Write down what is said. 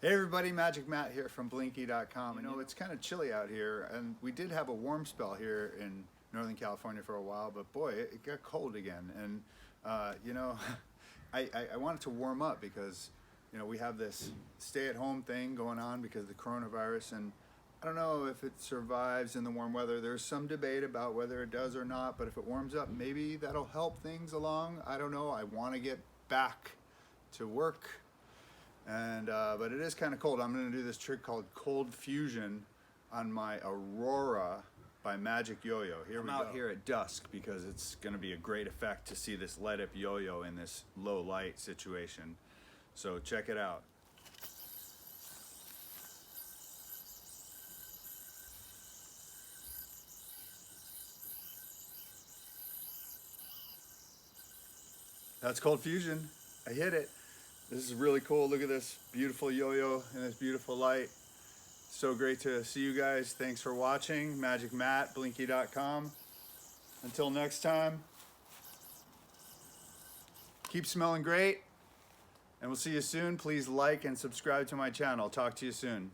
Hey everybody, Magic Matt here from Blinky.com. You know, it's kind of chilly out here, and we did have a warm spell here in Northern California for a while, but boy, it got cold again. And, you know, I wanted to warm up because, you know, we have this stay-at-home thing going on because of the coronavirus, and I don't know if it survives in the warm weather. There's some debate about whether it does or not, but if it warms up, maybe that'll help things along. I don't know. I want to get back to work. And but it is kind of cold. I'm going to do this trick called cold fusion on my Aurora by Magic Yo-Yo. Here we go. I'm out here at dusk because it's going to be a great effect to see this light up yo-yo in this low light situation. So check it out. That's cold fusion. I hit it. This is really cool. Look at this beautiful yo-yo and this beautiful light. So great to see you guys. Thanks for watching. Magic Matt, Blinky.com. Until next time, keep smelling great, and we'll see you soon. Please like and subscribe to my channel. Talk to you soon.